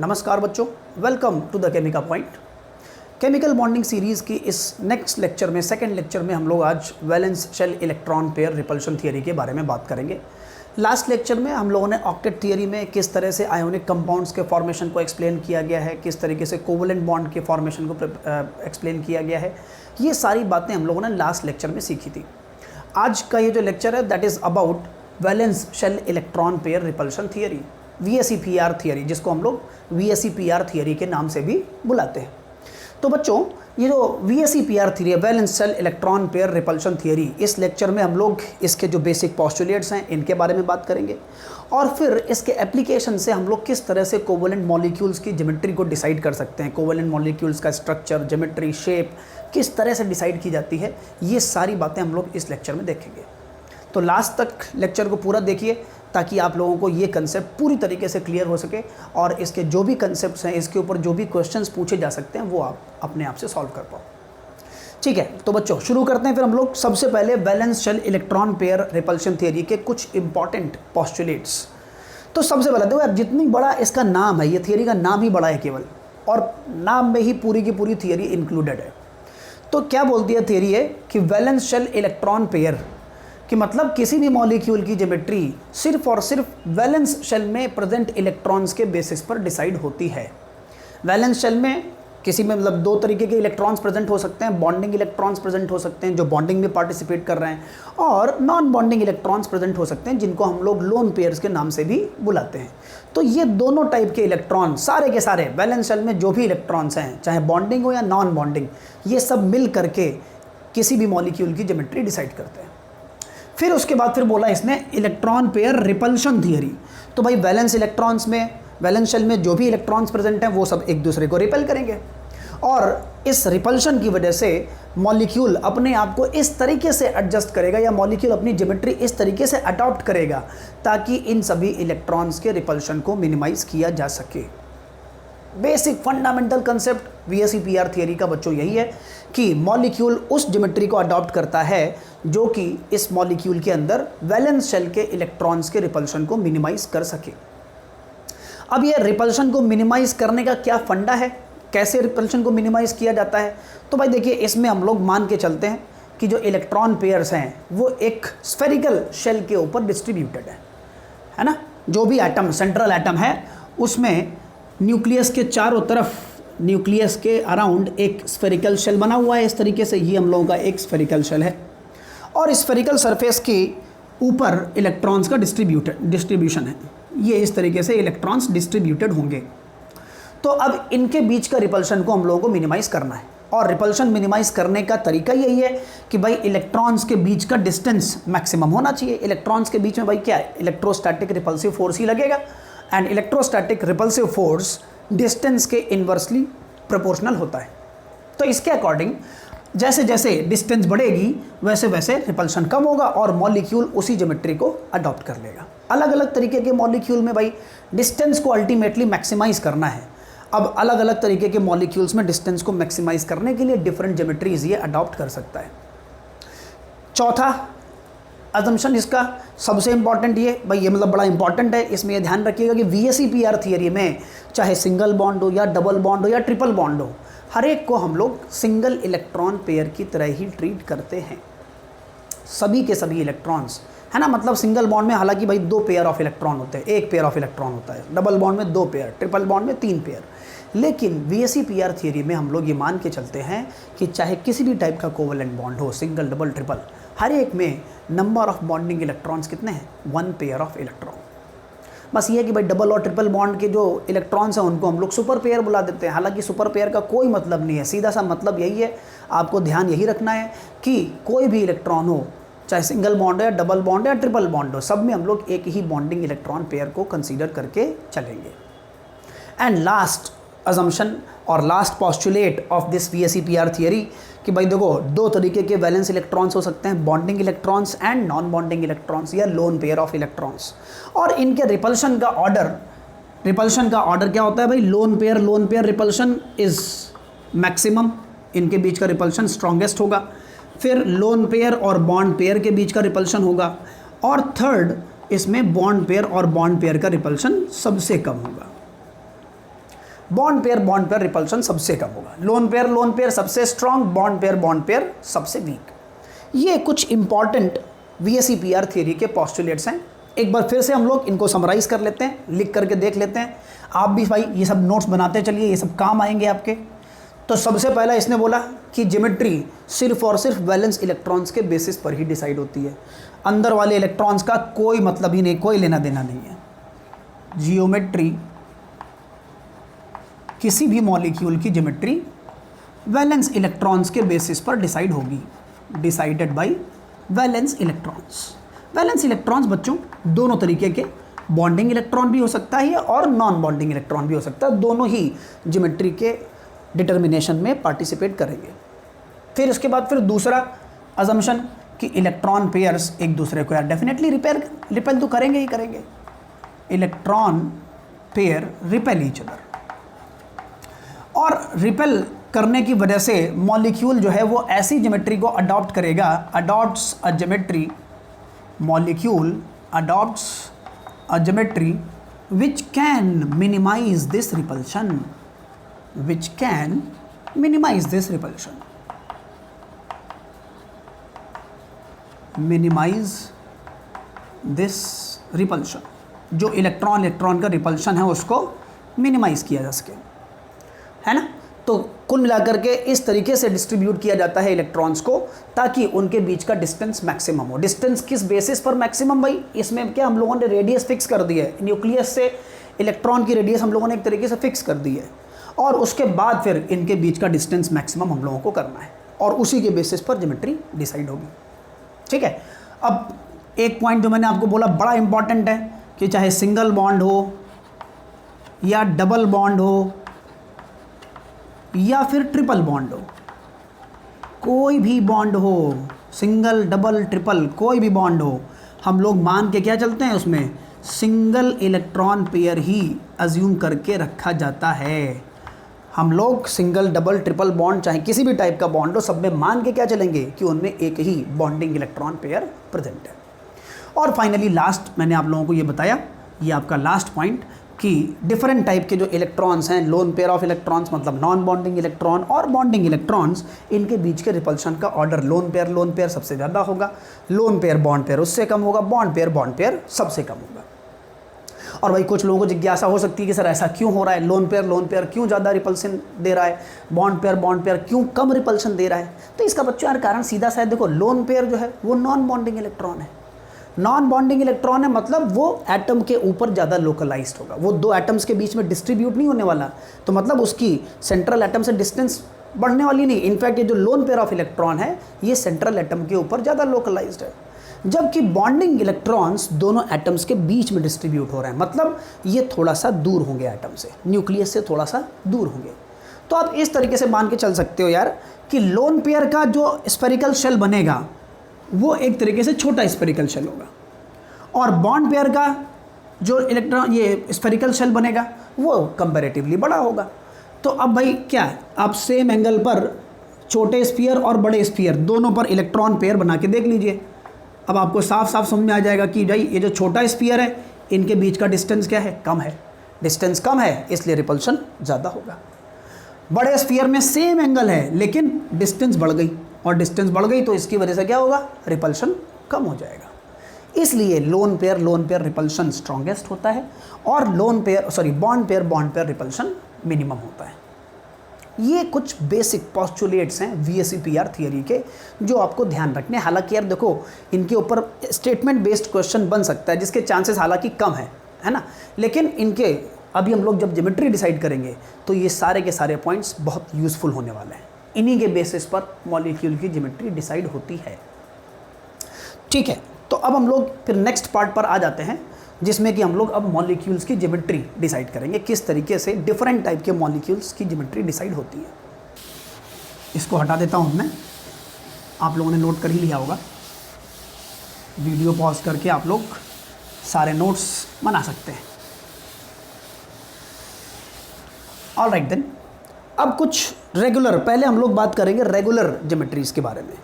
नमस्कार बच्चों, welcome to the केमिका पॉइंट। केमिकल बॉन्डिंग सीरीज़ की इस नेक्स्ट लेक्चर में, सेकंड लेक्चर में हम लोग आज valence shell electron pair repulsion theory के बारे में बात करेंगे। लास्ट लेक्चर में हम लोगों ने ऑक्टेट थियरी में किस तरह से आयोनिक कंपाउंड्स के फॉर्मेशन को एक्सप्लेन किया गया है, किस तरीके से कोवलेंट बॉन्ड के फॉर्मेशन को एक्सप्लेन किया गया है, ये सारी बातें हम लोगों ने लास्ट लेक्चर में सीखी थी। आज का ये जो लेक्चर है that is about valence shell electron pair repulsion theory, VSEPR theory, जिसको हम लोग VSEPR थियरी के नाम से भी बुलाते हैं। तो बच्चों, ये जो VSEPR थियरी है, valence shell electron pair repulsion theory, इस लेक्चर में हम लोग इसके जो बेसिक पोस्टुलेट्स हैं इनके बारे में बात करेंगे और फिर इसके एप्लीकेशन से हम लोग किस तरह से कोवलेंट मॉलिक्यूल्स की ज्योमेट्री को डिसाइड कर सकते हैं, कोवलेंट मॉलिक्यूल्स का स्ट्रक्चर, ज्योमेट्री, शेप किस तरह से डिसाइड की जाती है, ये सारी बातें हम लोग इस लेक्चर में देखेंगे। तो लास्ट तक लेक्चर को पूरा देखिए ताकि आप लोगों को ये कंसेप्ट पूरी तरीके से क्लियर हो सके और इसके जो भी कंसेप्ट्स हैं, इसके ऊपर जो भी क्वेश्चंस पूछे जा सकते हैं वो आप अपने आप से सॉल्व कर पाओ। ठीक है, तो बच्चों शुरू करते हैं फिर हम लोग। सबसे पहले valence shell electron pair repulsion theory के कुछ इंपॉर्टेंट पोस्टुलेट्स। तो सबसे पहले देखो यार, जितनी बड़ा इसका नाम है, ये थियरी का नाम ही बड़ा है केवल, और नाम में ही पूरी की पूरी थियरी इंक्लूडेड है। तो क्या बोलती है थियरी है कि वैलेंस शेल इलेक्ट्रॉन पेयर कि मतलब किसी भी मॉलिक्यूल की ज्योमेट्री सिर्फ और सिर्फ वैलेंस शेल में प्रेजेंट इलेक्ट्रॉन्स के बेसिस पर डिसाइड होती है। वैलेंस शेल में किसी में मतलब दो तरीके के इलेक्ट्रॉन्स प्रेजेंट हो सकते हैं, बॉन्डिंग इलेक्ट्रॉन्स प्रेजेंट हो सकते हैं जो बॉन्डिंग में पार्टिसिपेट कर रहे हैं, और नॉन बॉन्डिंग इलेक्ट्रॉन्स प्रेजेंट हो सकते हैं जिनको हम लोग लोन पेयर्स के नाम से भी बुलाते हैं। तो ये दोनों टाइप के इलेक्ट्रॉन सारे के सारे वैलेंस शेल में जो भी इलेक्ट्रॉन्स हैं, चाहे बॉन्डिंग हो या नॉन बॉन्डिंग, ये सब मिल करके किसी भी मॉलिक्यूल की ज्योमेट्री डिसाइड करते हैं। फिर उसके बाद फिर बोला इसने इलेक्ट्रॉन पेयर रिपल्शन थियरी। तो भाई वैलेंस इलेक्ट्रॉन्स में, वैलेंस शेल में जो भी इलेक्ट्रॉन्स प्रेजेंट हैं वो सब एक दूसरे को रिपेल करेंगे और इस रिपल्शन की वजह से मॉलिक्यूल अपने आप को इस तरीके से एडजस्ट करेगा या मॉलिक्यूल अपनी ज्योमेट्री इस तरीके से अडॉप्ट करेगा ताकि इन सभी इलेक्ट्रॉन्स के रिपल्शन को मिनिमाइज किया जा सके। Basic fundamental concept VSEPR theory का बच्चों यही है कि मॉलिक्यूल उस ज्योमेट्री को अडॉप्ट करता है जो कि इस मॉलिक्यूल के अंदर वैलेंस शेल के इलेक्ट्रॉन्स के रिपल्शन को मिनिमाइज कर सके। अब ये रिपल्शन को मिनिमाइज करने का क्या फंडा है, कैसे रिपल्शन को मिनिमाइज किया जाता है? तो भाई देखिए, इसमें हम लोग मान के चलते हैं कि जो इलेक्ट्रॉन पेयर्स हैं वो एक स्फेरिकल शेल के ऊपर डिस्ट्रीब्यूटेड है ना। जो भी एटम, सेंट्रल एटम है, उसमें न्यूक्लियस के चारों तरफ, न्यूक्लियस के अराउंड एक स्फेरिकल शेल बना हुआ है। इस तरीके से ये हम लोगों का एक स्फेरिकल शेल है और स्फेरिकल सरफेस के ऊपर इलेक्ट्रॉन्स का डिस्ट्रीब्यूशन है। ये इस तरीके से इलेक्ट्रॉन्स डिस्ट्रीब्यूटेड होंगे। तो अब इनके बीच का रिपल्शन को हम लोगों को मिनिमाइज करना है और रिपल्शन मिनिमाइज करने का तरीका यही है कि भाई इलेक्ट्रॉन्स के बीच का डिस्टेंस मैक्सिमम होना चाहिए। इलेक्ट्रॉन्स के बीच में भाई क्या है, इलेक्ट्रोस्टैटिक रिपल्सिव फोर्स ही लगेगा and electrostatic repulsive force distance के इन्वर्सली प्रोपोर्शनल होता है। तो इसके अकॉर्डिंग जैसे जैसे डिस्टेंस बढ़ेगी वैसे वैसे रिपल्शन कम होगा और मॉलिक्यूल उसी ज्योमेट्री को अडॉप्ट कर लेगा। अलग अलग तरीके के मॉलिक्यूल में भाई डिस्टेंस को अल्टीमेटली मैक्सिमाइज करना है। अब अलग अलग तरीके के मॉलिक्यूल्स में डिस्टेंस को मैक्सिमाइज करने के लिए डिफरेंट ज्योमेट्रीज ये अडॉप्ट कर सकता है। चौथा अजम्पशन इसका सबसे इंपॉर्टेंट ये भाई, ये मतलब बड़ा इंपॉर्टेंट है, इसमें ये ध्यान रखिएगा कि VSEPR थियरी में चाहे सिंगल बॉन्ड हो या डबल बॉन्ड हो या ट्रिपल बॉन्ड हो, हर एक को हम लोग सिंगल इलेक्ट्रॉन पेयर की तरह ही ट्रीट करते हैं। सभी के सभी इलेक्ट्रॉन्स है ना, मतलब सिंगल बॉन्ड में हालांकि भाई 2 पेयर ऑफ इलेक्ट्रॉन होते हैं, 1 पेयर ऑफ इलेक्ट्रॉन होता है, डबल बॉन्ड में 2 पेयर, ट्रिपल बॉन्ड में 3 पेयर। लेकिन VSEPR थियरी में हम लोग ये मान के चलते हैं कि चाहे किसी भी टाइप का कोवलेंट बॉन्ड हो, सिंगल, डबल, ट्रिपल, हर एक में नंबर ऑफ बॉन्डिंग इलेक्ट्रॉन्स कितने हैं, 1 पेयर ऑफ इलेक्ट्रॉन। बस ये है कि भाई डबल और ट्रिपल बॉन्ड के जो इलेक्ट्रॉन्स हैं उनको हम लोग सुपर पेयर बुला देते हैं। हालांकि सुपर पेयर का कोई मतलब नहीं है, सीधा सा मतलब यही है, आपको ध्यान यही रखना है कि कोई भी इलेक्ट्रॉन हो, चाहे सिंगल बॉन्ड है, डबल बॉन्ड है या ट्रिपल बॉन्ड हो, सब में हम लोग एक ही बॉन्डिंग इलेक्ट्रॉन पेयर को कंसीडर करके चलेंगे। एंड लास्ट अजम्पशन और last postulate of this VSEPR theory कि भाई देखो, 2 तरीके के वैलेंस इलेक्ट्रॉन्स हो सकते हैं, bonding electrons and non bonding electrons या लोन पेयर ऑफ इलेक्ट्रॉन्स। और इनके रिपल्शन का ऑर्डर क्या होता है भाई, lone pair repulsion is maximum, इनके बीच का रिपल्शन स्ट्रॉन्गेस्ट होगा। फिर लोन पेयर और बॉन्ड पेयर के बीच का रिपल्शन होगा और थर्ड इसमें बॉन्ड पेयर और बॉन्ड पेयर का रिपल्शन सबसे कम होगा। बॉन्ड पेयर रिपल्शन सबसे कम होगा। लोन पेयर सबसे स्ट्रॉन्ग, बॉन्ड पेयर सबसे वीक। ये कुछ इंपॉर्टेंट VSEPR थियरी के पॉस्टुलेट्स हैं। एक बार फिर से हम लोग इनको समराइज कर लेते हैं, लिख करके देख लेते हैं। आप भी भाई ये सब नोट्स बनाते चलिए, ये सब काम आएंगे आपके। तो सबसे पहला इसने बोला कि ज्योमेट्री सिर्फ और सिर्फ वैलेंस इलेक्ट्रॉन्स के बेसिस पर ही डिसाइड होती है। अंदर वाले इलेक्ट्रॉन्स का कोई मतलब ही नहीं, कोई लेना देना नहीं है। जियोमेट्री, किसी भी मॉलिक्यूल की ज्योमेट्री वैलेंस इलेक्ट्रॉन्स के बेसिस पर डिसाइड होगी, decided by valence electrons. Valence electrons बच्चों दोनों तरीके के, बॉन्डिंग इलेक्ट्रॉन भी हो सकता है और नॉन बॉन्डिंग इलेक्ट्रॉन भी हो सकता है, दोनों ही ज्योमेट्री के डिटर्मिनेशन में पार्टिसिपेट करेंगे। फिर उसके बाद फिर दूसरा अजम्पशन कि इलेक्ट्रॉन पेयर्स एक दूसरे को यार डेफिनेटली रिपेल तो करेंगे ही करेंगे। Electron pair repel each other, और रिपेल करने की वजह से मॉलिक्यूल जो है वो ऐसी ज्योमेट्री को अडॉप्ट करेगा, adopts a geometry, molecule adopts a geometry which can minimize this repulsion, which can minimize this repulsion, minimize this repulsion, जो इलेक्ट्रॉन का रिपल्शन है उसको मिनिमाइज किया जा सके, है ना। तो कुल मिलाकर के इस तरीके से डिस्ट्रीब्यूट किया जाता है इलेक्ट्रॉन्स को ताकि उनके बीच का डिस्टेंस मैक्सिमम हो। डिस्टेंस किस बेसिस पर मैक्सिमम भाई, इसमें क्या हम लोगों ने रेडियस फिक्स कर दी है, न्यूक्लियस से इलेक्ट्रॉन की रेडियस हम लोगों ने एक तरीके से फिक्स कर दी है, और उसके बाद फिर इनके बीच का डिस्टेंस मैक्सिमम हम लोगों को करना है, और उसी के बेसिस पर ज्योमेट्री डिसाइड होगी। ठीक है। अब एक पॉइंट जो मैंने आपको बोला बड़ा इंपॉर्टेंट है कि चाहे सिंगल बॉन्ड हो या डबल बॉन्ड हो या फिर ट्रिपल बॉन्ड हो, कोई भी बॉन्ड हो, सिंगल डबल ट्रिपल कोई भी बॉन्ड हो, हम लोग मान के क्या चलते हैं, उसमें सिंगल इलेक्ट्रॉन पेयर ही अज्यूम करके रखा जाता है। हम लोग सिंगल डबल ट्रिपल बॉन्ड चाहे किसी भी टाइप का बॉन्ड हो, सब में मान के क्या चलेंगे कि उनमें एक ही बॉन्डिंग इलेक्ट्रॉन पेयर प्रेजेंट है। और फाइनली लास्ट मैंने आप लोगों को ये बताया, ये आपका लास्ट पॉइंट, कि डिफरेंट टाइप के जो इलेक्ट्रॉन्स हैं, लोन पेयर ऑफ इलेक्ट्रॉन्स मतलब नॉन बॉन्डिंग इलेक्ट्रॉन और बॉन्डिंग इलेक्ट्रॉन्स, इनके बीच के रिपल्शन का ऑर्डर लोन पेयर सबसे ज़्यादा होगा, लोन पेयर बॉन्ड पेयर उससे कम होगा, बॉन्ड पेयर सबसे कम होगा। और भाई कुछ लोगों को जिज्ञासा हो सकती है कि सर ऐसा क्यों हो रहा है, लोन पेयर क्यों ज़्यादा रिपल्शन दे रहा है, बॉन्ड पेयर क्यों कम रिपल्शन दे रहा है। तो इसका बच्चों यार कारण सीधा सा है, देखो लोन पेयर जो है वो नॉन बॉन्डिंग इलेक्ट्रॉन है, नॉन बॉन्डिंग इलेक्ट्रॉन है, मतलब वो एटम के ऊपर ज़्यादा लोकलाइज्ड होगा, वो दो एटम्स के बीच में डिस्ट्रीब्यूट नहीं होने वाला, तो मतलब उसकी सेंट्रल एटम से डिस्टेंस बढ़ने वाली नहीं। इनफैक्ट ये जो लोन पेयर ऑफ इलेक्ट्रॉन है ये सेंट्रल एटम के ऊपर ज़्यादा लोकलाइज्ड है, जबकि बॉन्डिंग इलेक्ट्रॉन्स दोनों एटम्स के बीच में डिस्ट्रीब्यूट हो रहे हैं, मतलब ये थोड़ा सा दूर होंगे एटम से, न्यूक्लियस से थोड़ा सा दूर होंगे। तो आप इस तरीके से मान के चल सकते हो यार कि लोन पेयर का जो स्फेरिकल शेल बनेगा वो एक तरीके से छोटा स्फेरिकल शेल होगा, और बॉन्ड पेयर का जो इलेक्ट्रॉन ये स्फेरिकल शेल बनेगा वो कंपैरेटिवली बड़ा होगा। तो अब भाई क्या है, आप सेम एंगल पर छोटे स्फीयर और बड़े स्फीयर दोनों पर इलेक्ट्रॉन पेयर बना के देख लीजिए। अब आपको साफ साफ समझ में आ जाएगा कि भाई ये जो छोटा स्फीयर है इनके बीच का डिस्टेंस क्या है, कम है, डिस्टेंस कम है इसलिए रिपल्शन ज़्यादा होगा। बड़े स्फीयर में सेम एंगल है लेकिन डिस्टेंस बढ़ गई, और डिस्टेंस बढ़ गई तो इसकी वजह से क्या होगा, रिपल्शन कम हो जाएगा। इसलिए लोन पेयर रिपल्शन स्ट्रॉन्गेस्ट होता है, और बॉन्ड पेयर रिपल्शन मिनिमम होता है। ये कुछ बेसिक पॉस्टुलेट्स हैं VSEPR थियरी के जो आपको ध्यान रखने। हालांकि यार देखो इनके ऊपर स्टेटमेंट बेस्ड क्वेश्चन बन सकता है जिसके चांसेस हालांकि कम है ना, लेकिन इनके अभी हम लोग जब ज्योमेट्री डिसाइड करेंगे तो ये सारे के सारे पॉइंट्स बहुत यूज़फुल होने वाले हैं। इन्हीं के बेसिस पर मॉलिक्यूल की ज्योमेट्री डिसाइड होती है। ठीक है, तो अब हम लोग फिर नेक्स्ट पार्ट पर आ जाते हैं जिसमें कि हम लोग अब मॉलिक्यूल्स की ज्योमेट्री डिसाइड करेंगे, किस तरीके से डिफरेंट टाइप के मॉलिक्यूल्स की ज्योमेट्री डिसाइड होती है। इसको हटा देता हूँ मैं, आप लोगों ने नोट कर ही लिया होगा, वीडियो पॉज करके आप लोग सारे नोट्स बना सकते हैं। ऑल राइट देन, अब कुछ रेगुलर, पहले हम लोग बात करेंगे रेगुलर ज्योमेट्रीज़ के बारे में।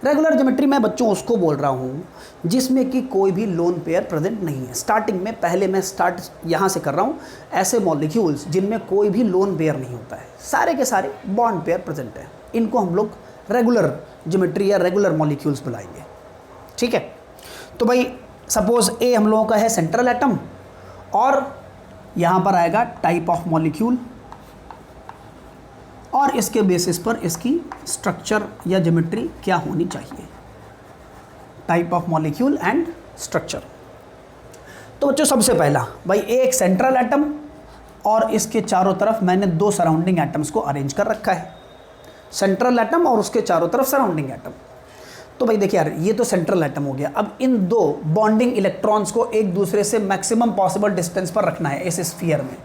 रेगुलर ज्योमेट्री मैं बच्चों उसको बोल रहा हूँ जिसमें कि कोई भी लोन पेयर प्रेजेंट नहीं है। स्टार्टिंग में पहले मैं स्टार्ट यहाँ से कर रहा हूँ, ऐसे मॉलिक्यूल्स जिनमें कोई भी लोन पेयर नहीं होता है, सारे के सारे बॉन्ड पेयर प्रेजेंट है, इनको हम लोग रेगुलर ज्योमेट्री या रेगुलर मॉलिक्यूल्स बुलाएंगे। ठीक है, तो भाई सपोज ए हम लोगों का है सेंट्रल एटम और यहाँ पर आएगा टाइप ऑफ मॉलिक्यूल और इसके बेसिस पर इसकी स्ट्रक्चर या ज्योमेट्री क्या होनी चाहिए, type of molecule and structure. तो बच्चों सबसे पहला भाई एक सेंट्रल एटम और इसके चारों तरफ मैंने दो सराउंडिंग एटम्स को अरेंज कर रखा है, सेंट्रल एटम और उसके चारों तरफ सराउंडिंग एटम। तो भाई देखिए यार ये तो सेंट्रल एटम हो गया। अब इन दो बॉन्डिंग इलेक्ट्रॉन्स को एक दूसरे से मैक्सिमम पॉसिबल डिस्टेंस पर रखना है इस स्फीयर में।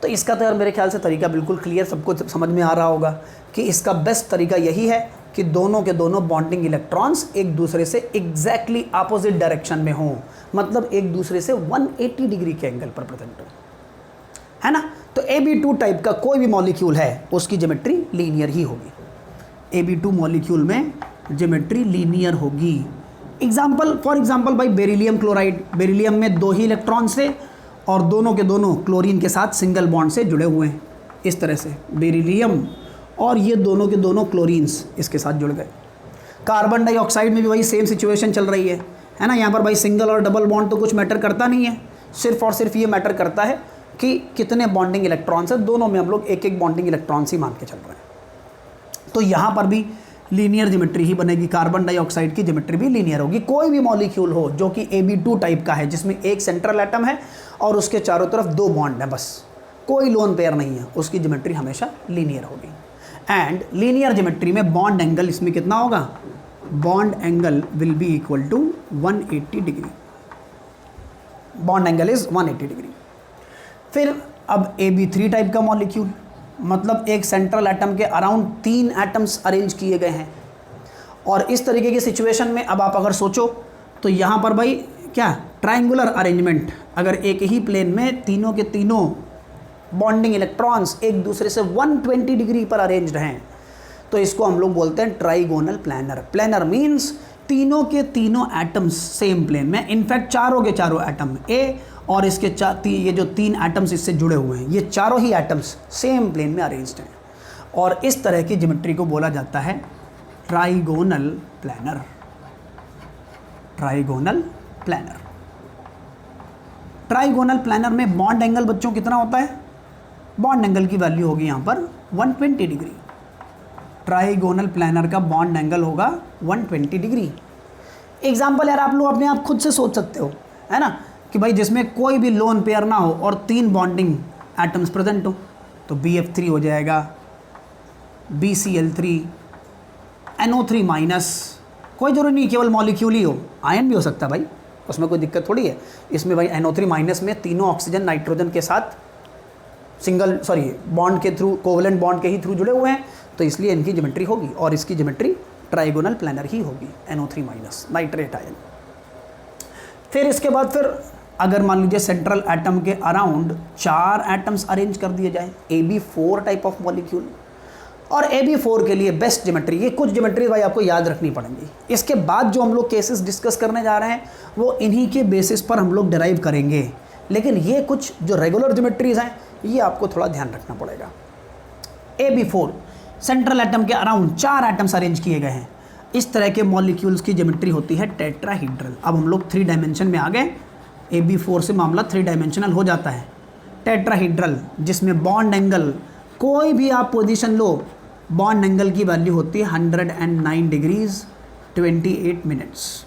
तो इसका तो यार मेरे ख्याल से तरीका बिल्कुल क्लियर, सबको समझ में आ रहा होगा कि इसका बेस्ट तरीका यही है कि दोनों के दोनों बॉन्डिंग इलेक्ट्रॉन्स एक दूसरे से एग्जैक्टली अपोजिट डायरेक्शन में हों, मतलब एक दूसरे से 180 डिग्री के एंगल पर प्रेजेंट हो, है ना। तो Ab2 टाइप का कोई भी मॉलिक्यूल है उसकी ज्योमेट्री लीनियर ही होगी। Ab2 मॉलिक्यूल में ज्योमेट्री लीनियर होगी। फॉर एग्जाम्पल भाई बेरिलियम क्लोराइड, बेरिलियम में दो ही इलेक्ट्रॉन्स थे और दोनों के दोनों क्लोरीन के साथ सिंगल बॉन्ड से जुड़े हुए हैं। इस तरह से बेरिलियम और ये दोनों के दोनों क्लोरीन्स इसके साथ जुड़ गए। कार्बन डाइऑक्साइड में भी वही सेम सिचुएशन चल रही है ना। यहाँ पर भाई सिंगल और डबल बॉन्ड तो कुछ मैटर करता नहीं है, सिर्फ और सिर्फ ये मैटर करता है कि कितने बॉन्डिंग इलेक्ट्रॉन्स है, दोनों में हम लोग एक एक बॉन्डिंग इलेक्ट्रॉन्स ही मान के चल रहे हैं। तो यहाँ पर भी लीनियर ज्योमेट्री ही बनेगी, कार्बन डाइऑक्साइड की ज्योमेट्री भी लीनियर होगी। कोई भी मॉलिक्यूल हो जो कि Ab2 टाइप का है जिसमें एक सेंट्रल एटम है और उसके चारों तरफ दो बॉन्ड है, बस कोई लोन पेयर नहीं है, उसकी ज्योमेट्री हमेशा लीनियर होगी। एंड लीनियर ज्योमेट्री में बॉन्ड एंगल इसमें कितना होगा, bond angle will be equal to 180 degree. Bond angle is 180 degree. फिर अब Ab3 टाइप का मॉलिक्यूल, मतलब एक सेंट्रल एटम के अराउंड 3 एटम्स अरेंज किए गए हैं और इस तरीके की सिचुएशन में अब आप अगर सोचो तो यहाँ पर भाई क्या ट्रायंगुलर अरेंजमेंट, अगर एक ही प्लेन में तीनों के तीनों बॉन्डिंग इलेक्ट्रॉन्स एक दूसरे से 120 डिग्री पर अरेंज्ड हैं तो इसको हम लोग बोलते हैं ट्राइगोनल प्लैनर। प्लैनर मीन्स तीनों के तीनों एटम्स सेम प्लेन में, इनफैक्ट चारों के चारों एटम ए और इसके ये जो 3 एटम्स इससे जुड़े हुए हैं ये चारों ही एटम्स सेम प्लेन में अरेंज्ड हैं और इस तरह की ज्योमेट्री को बोला जाता है trigonal planar. Trigonal planar. Trigonal planar में बॉन्ड एंगल बच्चों कितना होता है, बॉन्ड एंगल की वैल्यू होगी यहाँ पर 120 डिग्री। ट्राइगोनल प्लैनर का बॉन्ड एंगल होगा 120 डिग्री। एग्जाम्पल यार आप लोग अपने आप खुद से सोच सकते हो, है ना, कि भाई जिसमें कोई भी लोन पेयर ना हो और 3 बॉन्डिंग एटम्स प्रेजेंट हो तो BF3 हो जाएगा, BCl3, NO3 माइनस, कोई जरूरी नहीं केवल मॉलिक्यूल ही हो, आयन भी हो सकता है भाई, उसमें कोई दिक्कत थोड़ी है। इसमें भाई NO3 माइनस में तीनों ऑक्सीजन नाइट्रोजन के साथ बॉन्ड के थ्रू, कोवलेंट बॉन्ड के ही थ्रू जुड़े हुए हैं तो इसलिए इनकी ज्योमेट्री होगी और इसकी ज्योमेट्री ट्राइगोनल प्लैनर ही होगी, NO3 माइनस नाइट्रेट आयन। फिर इसके बाद फिर अगर मान लीजिए सेंट्रल एटम के अराउंड 4 एटम्स अरेंज कर दिए जाए, Ab4 टाइप ऑफ मॉलिक्यूल, और Ab4 के लिए बेस्ट ज्योमेट्री, ये कुछ ज्योमेट्री भाई आपको याद रखनी पड़ेंगी। इसके बाद जो हम लोग केसेस डिस्कस करने जा रहे हैं वो इन्हीं के बेसिस पर हम लोग डिराइव करेंगे, लेकिन ये कुछ जो रेगुलर ज्योमेट्रीज हैं ये आपको थोड़ा ध्यान रखना पड़ेगा। Ab4 सेंट्रल एटम के अराउंड 4 एटम्स अरेंज किए गए हैं, इस तरह के मॉलिक्यूल्स की ज्योमेट्री होती है टेट्राहीड्रल। अब हम लोग 3 डायमेंशन में आ गए, Ab4 से मामला 3 डायमेंशनल हो जाता है। टेट्राहीड्रल जिसमें बॉन्ड एंगल कोई भी आप पोजीशन लो, बॉन्ड एंगल की वैल्यू होती है 109 degrees 28 minutes.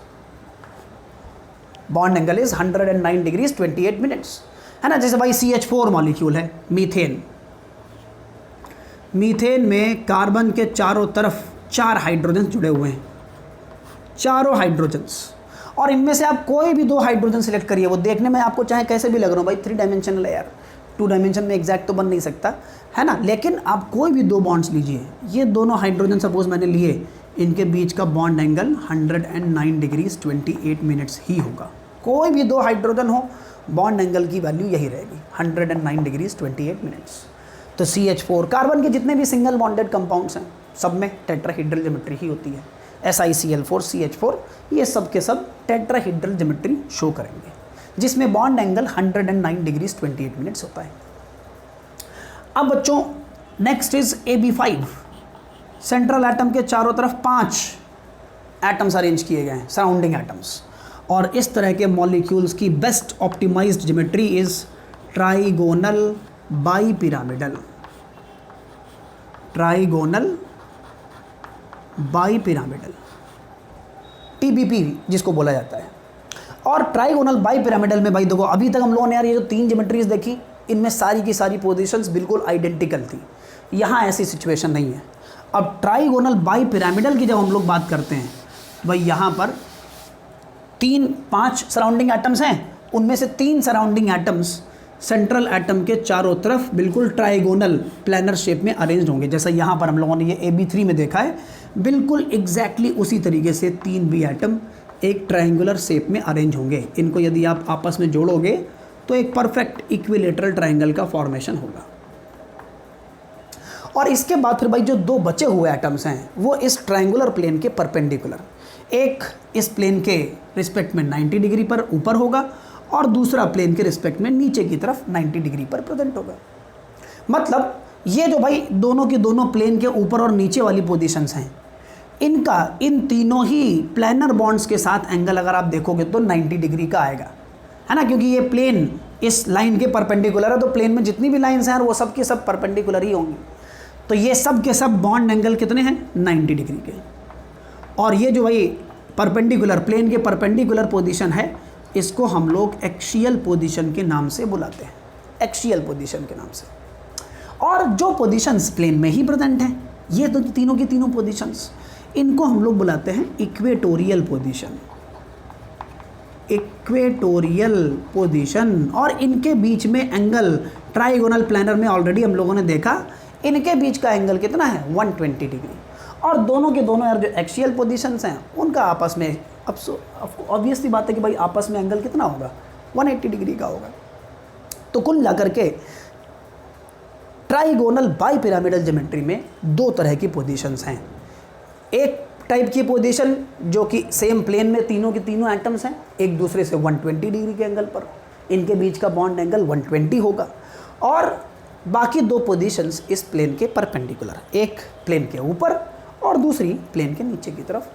Bond angle is 109 degrees 28 minutes, है ना। जैसे भाई CH4 मॉलिक्यूल है, मीथेन। मीथेन में कार्बन के चारों तरफ 4 हाइड्रोजन जुड़े हुए हैं, चारों हाइड्रोजन्स, और इनमें से आप कोई भी 2 हाइड्रोजन सिलेक्ट करिए, वो देखने में आपको चाहे कैसे भी लग रहा हो भाई 3 डायमेंशनल है यार, 2 डायमेंशन में एग्जैक्ट तो बन नहीं सकता, है ना, लेकिन आप कोई भी 2 बॉन्ड्स लीजिए, ये दोनों हाइड्रोजन सपोज मैंने लिए, इनके बीच का बॉन्ड एंगल 109 डिग्रीज 28 मिनट्स ही होगा। कोई भी 2 हाइड्रोजन हो, बॉन्ड एंगल की वैल्यू यही रहेगी 109 डिग्रीज 28 मिनट्स। तो CH4 कार्बन के जितने भी सिंगल बॉन्डेड कंपाउंड्स हैं सब में टेट्राहीड्रल ज्योमेट्री ही होती है। SiCl4 CH4, ये सब के सब टेट्राहीड्रल ज्योमेट्री शो करेंगे, जिसमें बॉन्ड एंगल 109 डिग्रीज 28 मिनट्स होता है। अब बच्चों next is AB5। Central atom के चारों तरफ 5 एटम्स अरेंज किए गए हैं, सराउंडिंग एटम्स, और इस तरह के मॉलिक्यूल्स की best optimised geometry is trigonal bipyramidal. Trigonal bipyramidal, TBP जिसको बोला जाता है। और ट्राइगोनल बाईपिरामिडल में भाई देखो, अभी तक हम लोगों ने यार ये जो 3 ज्योमेट्रीज देखी, इनमें सारी की सारी पोजीशंस बिल्कुल आइडेंटिकल थी। यहाँ ऐसी सिचुएशन नहीं है। अब ट्राइगोनल बाईपिरामिडल की जब हम लोग बात करते हैं, भाई यहाँ पर 5 सराउंडिंग एटम्स हैं, उनमें से 3 सराउंडिंग एटम्स सेंट्रल एटम के चारों तरफ बिल्कुल ट्राइगोनल प्लैनर शेप में अरेंज होंगे। जैसा यहाँ पर हम लोगों ने ये AB3 में देखा है, बिल्कुल एग्जैक्टली उसी तरीके से 3 भी एटम एक ट्रायंगुलर शेप में अरेंज होंगे। इनको यदि आप आपस में जोड़ोगे तो एक परफेक्ट इक्विलेटरल ट्रायंगल का फॉर्मेशन होगा। और इसके बाद फिर भाई जो 2 बचे हुए एटम्स हैं वो इस ट्रायंगुलर प्लेन के परपेंडिकुलर, एक इस प्लेन के रिस्पेक्ट में 90 डिग्री पर ऊपर होगा और दूसरा प्लेन के रिस्पेक्ट में नीचे की तरफ 90 डिग्री पर प्रेजेंट होगा। मतलब ये जो भाई दोनों के दोनों प्लेन के ऊपर और नीचे वाली पोजीशंस हैं, इनका इन तीनों ही प्लैनर बॉन्ड्स के साथ एंगल अगर आप देखोगे तो 90 डिग्री का आएगा, है ना, क्योंकि ये प्लेन इस लाइन के परपेंडिकुलर है, तो प्लेन में जितनी भी लाइंस हैं वो सब के सब परपेंडिकुलर ही होंगी। तो ये सब के सब बॉन्ड एंगल कितने हैं, 90 डिग्री के। और ये जो भाई परपेंडिकुलर, प्लेन के परपेंडिकुलर पोजीशन है, इसको हम लोग एक्सियल पोजीशन के नाम से बुलाते हैं, एक्सियल पोजीशन के नाम से। और जो पोजीशंस प्लेन में ही प्रेजेंट हैं, ये तो तीनों की तीनों पोजीशंस, इनको हम लोग बुलाते हैं इक्वेटोरियल पोजीशन। Equatorial position. और इनके बीच में एंगल ट्राइगोनल प्लैनर में ऑलरेडी हम लोगों ने देखा, इनके बीच का एंगल कितना है, 120 डिग्री। और दोनों के दोनों यार जो एक्सियल पोजीशंस हैं उनका आपस में, अब ऑब्वियसली बात है कि भाई आपस में एंगल कितना होगा, 180 डिग्री का होगा। तो कुल मिलाकर के ट्राइगोनल बाईपिरामिडल ज्योमेट्री में 2 तरह की पोजीशंस हैं। एक टाइप की पोजीशन जो कि सेम प्लेन में तीनों के तीनों एटम्स हैं, एक दूसरे से 120 डिग्री के एंगल पर, इनके बीच का बॉन्ड एंगल 120 होगा। और बाकी 2 पोजीशंस इस प्लेन के परपेंडिकुलर, एक प्लेन के ऊपर और दूसरी प्लेन के नीचे की तरफ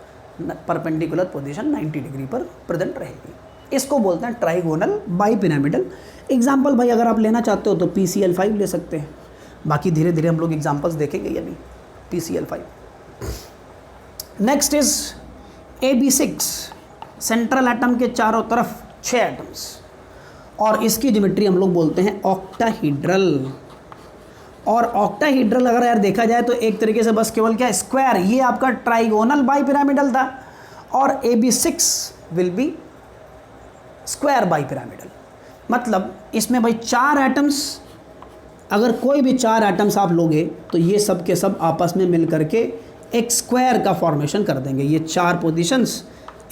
परपेंडिकुलर पोजीशन 90 डिग्री पर प्रेजेंट रहेगी। इसको बोलते हैं ट्राइगोनल बाईपिरामिडल। एग्जाम्पल भाई अगर आप लेना चाहते हो तो PCl5 ले सकते हैं, बाकी धीरे धीरे हम लोग एग्जाम्पल्स देखेंगे अभी। PCl5। Next is AB6। Central atom के चारों तरफ 6 एटम्स, और इसकी ज्योमेट्री हम लोग बोलते हैं ऑक्टाहीड्रल। और ऑक्टाहीड्रल अगर यार देखा जाए तो एक तरीके से बस केवल क्या, स्क्वायर। ये आपका ट्राइगोनल बाईपिरामिडल था, और AB6 will be square bipyramidal. मतलब इसमें भाई 4 एटम्स, अगर कोई भी 4 एटम्स आप लोगे तो ये सब के सब आपस में मिल करके एक स्क्वायर का फॉर्मेशन कर देंगे। ये 4 पोजीशंस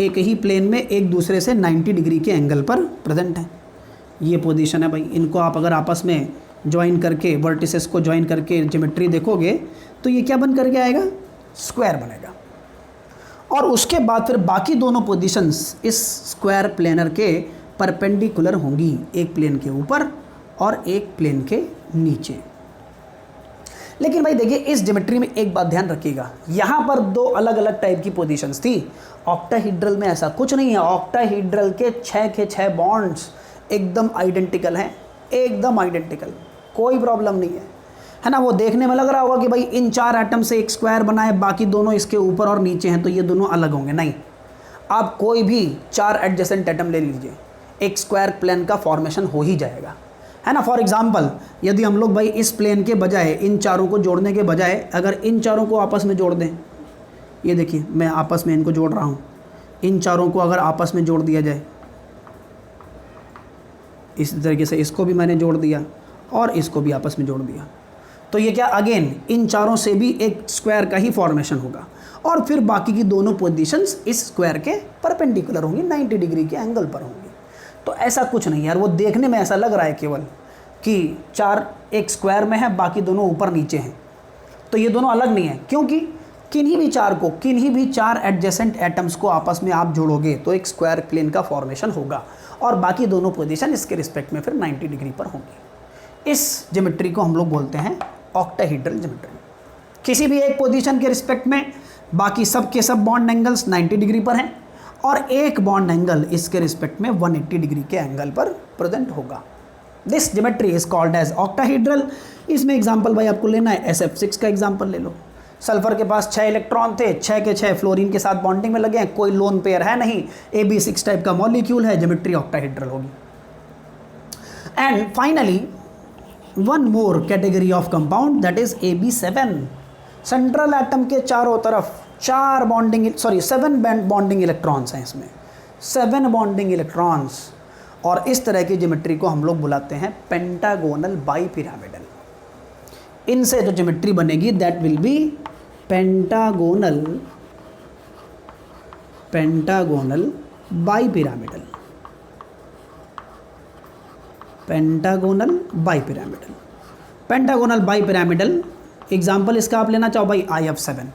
एक ही प्लेन में एक दूसरे से 90 डिग्री के एंगल पर प्रेजेंट हैं। ये पोजीशन है भाई, इनको आप अगर आपस में ज्वाइन करके, वर्टिसेस को ज्वाइन करके ज्योमेट्री देखोगे तो ये क्या बन करके आएगा, स्क्वायर बनेगा। और उसके बाद फिर बाकी दोनों पोजीशंस इस स्क्वायर प्लेनर के परपेंडिकुलर होंगी, एक प्लेन के ऊपर और एक प्लेन के नीचे। लेकिन भाई देखिए इस ज्योमेट्री में एक बात ध्यान रखिएगा, यहाँ पर 2 अलग अलग टाइप की पोजीशंस थी। ऑक्टाहीड्रल में ऐसा कुछ नहीं है। ऑक्टाहीड्रल के 6 के 6 बॉन्ड्स एकदम आइडेंटिकल हैं, एकदम आइडेंटिकल, कोई प्रॉब्लम नहीं है ना। वो देखने में लग रहा होगा कि भाई इन 4 एटम से एक स्क्वायर बना है, बाकी दोनों इसके ऊपर और नीचे हैं तो ये दोनों अलग होंगे, नहीं। आप कोई भी 4 एडजेसेंट एटम ले लीजिए, एक स्क्वायर प्लेन का फॉर्मेशन हो ही जाएगा, है ना। फॉर एग्जांपल यदि हम लोग भाई इस प्लेन के बजाय, इन चारों को जोड़ने के बजाय अगर इन चारों को आपस में जोड़ दें, ये देखिए मैं आपस में इनको जोड़ रहा हूँ, इन चारों को अगर आपस में जोड़ दिया जाए, इस तरीके से इसको भी मैंने जोड़ दिया और इसको भी आपस में जोड़ दिया, तो ये क्या, अगेन इन चारों से भी एक स्क्वायर का ही फॉर्मेशन होगा। और फिर बाकी की दोनों पोजीशंस इस स्क्वायर के परपेंडिकुलर होंगी, 90 डिग्री के एंगल पर होंगी। तो ऐसा कुछ नहीं यार, वो देखने में ऐसा लग रहा है केवल कि 4 एक स्क्वायर में है, बाकी दोनों ऊपर नीचे हैं, तो ये दोनों अलग नहीं है, क्योंकि किन्हीं भी चार एडजेसेंट एटम्स को आपस में आप जोड़ोगे तो एक स्क्वायर प्लेन का फॉर्मेशन होगा और बाकी दोनों पोजीशन इसके रिस्पेक्ट में फिर 90 डिग्री पर होंगी। इस ज्योमेट्री को हम लोग बोलते हैं ऑक्टाहेड्रल ज्योमेट्री। किसी भी एक पोजीशन के रिस्पेक्ट में बाकी सब के सब बॉन्ड एंगल्स 90 डिग्री पर हैं और एक बॉन्ड एंगल इसके रिस्पेक्ट में 180 डिग्री के एंगल पर प्रेजेंट होगा। This geometry is called as octahedral. इसमें एग्जांपल भाई आपको लेना है SF6 का एग्जांपल ले लो। सल्फर के पास 6 इलेक्ट्रॉन थे, 6 के 6 फ्लोरीन के साथ बॉन्डिंग में लगे हैं, कोई लोन पेयर है नहीं, AB6 टाइप का मॉलिक्यूल है, ज्योमेट्री ऑक्टाहेड्रल होगी। And finally one more category of compound that is AB7। Central atom के चारों तरफ 7 बॉन्डिंग इलेक्ट्रॉन्स हैं, इसमें 7 बॉन्डिंग इलेक्ट्रॉन्स, और इस तरह की ज्योमेट्री को हम लोग बुलाते हैं पेंटागोनल बाइपिरामिडल। इनसे जो ज्योमेट्री बनेगी that will be pentagonal bipyramidal. Pentagonal bipyramidal example इसका आप लेना चाहो भाई IF7,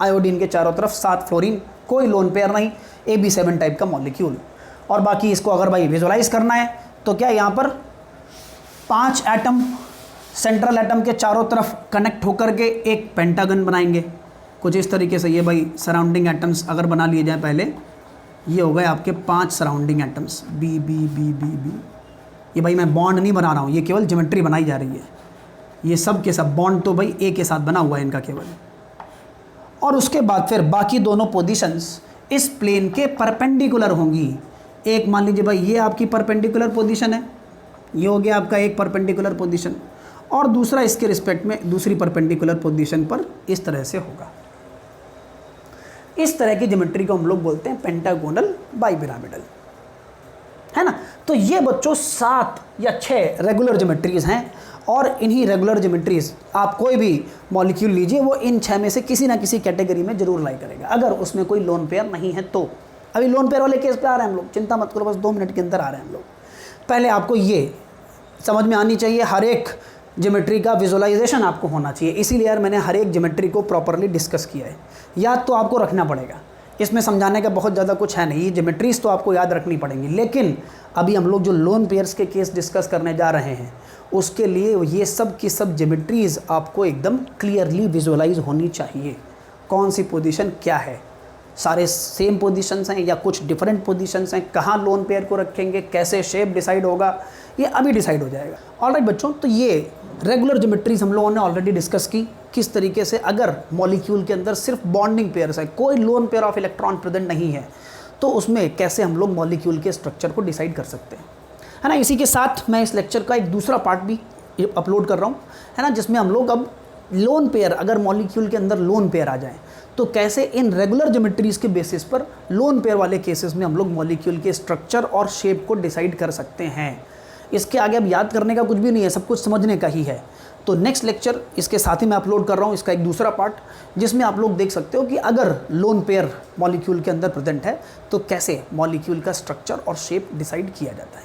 आयोडीन के चारों तरफ 7 फ्लोरीन, कोई लोन पेयर नहीं, AB7 टाइप का मॉलिक्यूल। और बाकी इसको अगर भाई विजुलाइज करना है तो क्या यहाँ पर 5 एटम सेंट्रल एटम के चारों तरफ कनेक्ट होकर के एक पेंटागन बनाएंगे कुछ इस तरीके से। ये भाई सराउंडिंग एटम्स अगर बना लिए जाए पहले, ये हो गए आपके 5 surrounding atoms B B B B B। ये भाई मैं बॉन्ड नहीं बना रहा हूँ, ये केवल ज्योमेट्री बनाई जा रही है। ये सब के सब बॉन्ड तो भाई A के साथ बना हुआ है इनका केवल। और उसके बाद फिर बाकी दोनों पोजीशंस इस प्लेन के परपेंडिकुलर होंगी। एक मान लीजिए भाई ये आपकी परपेंडिकुलर पोजीशन है, ये हो गया आपका एक परपेंडिकुलर पोजीशन, और दूसरा इसके रिस्पेक्ट में दूसरी परपेंडिकुलर पोजीशन पर इस तरह से होगा। इस तरह की ज्योमेट्री को हम लोग बोलते हैं पेंटागोनल बाइपिरामिडल, है ना। तो ये बच्चों 7 या 6 रेगुलर ज्योमेट्रीज हैं, और इन्हीं रेगुलर ज्योमेट्रीज आप कोई भी मॉलिक्यूल लीजिए वो इन 6 में से किसी ना किसी कैटेगरी में जरूर लाई करेगा, अगर उसमें कोई लोन पेयर नहीं है तो। अभी लोन पेयर वाले केस पे आ रहे हैं हम लोग, चिंता मत करो, बस 2 मिनट के अंदर आ रहे हैं हम लोग। पहले आपको ये समझ में आनी चाहिए, हर एक ज्योमेट्री का विजुअलाइजेशन आपको होना चाहिए, इसीलिए यार मैंने हर एक ज्योमेट्री को प्रॉपरली डिस्कस किया है। याद तो आपको रखना पड़ेगा, इसमें समझाने का बहुत ज़्यादा कुछ है नहीं, ये ज्योमेट्रीज तो आपको याद रखनी पड़ेंगी। लेकिन अभी हम लोग जो लोन पेयर्स के केस डिस्कस करने जा रहे हैं उसके लिए ये सब की सब ज्योमेट्रीज आपको एकदम क्लियरली विजुअलाइज होनी चाहिए। कौन सी पोजीशन क्या है, सारे सेम पोजीशंस हैं या कुछ डिफरेंट पोजीशंस हैं, कहाँ लोन पेयर को रखेंगे, कैसे शेप डिसाइड होगा, ये अभी डिसाइड हो जाएगा। ऑलराइट बच्चों, तो ये रेगुलर ज्योमेट्रीज हम लोगों ने ऑलरेडी डिस्कस की, किस तरीके से अगर मॉलिक्यूल के अंदर सिर्फ बॉन्डिंग पेयर्स है, कोई lone pair of electron present नहीं है, तो उसमें कैसे हम लोग मॉलिक्यूल के स्ट्रक्चर को डिसाइड कर सकते हैं, है ना। इसी के साथ मैं इस लेक्चर का एक दूसरा पार्ट भी अपलोड कर रहा हूँ, है ना, जिसमें हम लोग अब लोन पेयर, अगर मॉलिक्यूल के अंदर लोन पेयर आ जाए तो कैसे इन रेगुलर ज्योमेट्रीज के बेसिस पर लोन पेयर वाले केसेस में हम लोग मॉलिक्यूल के स्ट्रक्चर और शेप को डिसाइड कर सकते हैं। इसके आगे अब याद करने का कुछ भी नहीं है, सब कुछ समझने का ही है। तो नेक्स्ट लेक्चर इसके साथ ही मैं अपलोड कर रहा हूँ, इसका एक दूसरा पार्ट, जिसमें आप लोग देख सकते हो कि अगर लोन पेयर मॉलिक्यूल के अंदर प्रेजेंट है तो कैसे मॉलिक्यूल का स्ट्रक्चर और शेप डिसाइड किया जाता है।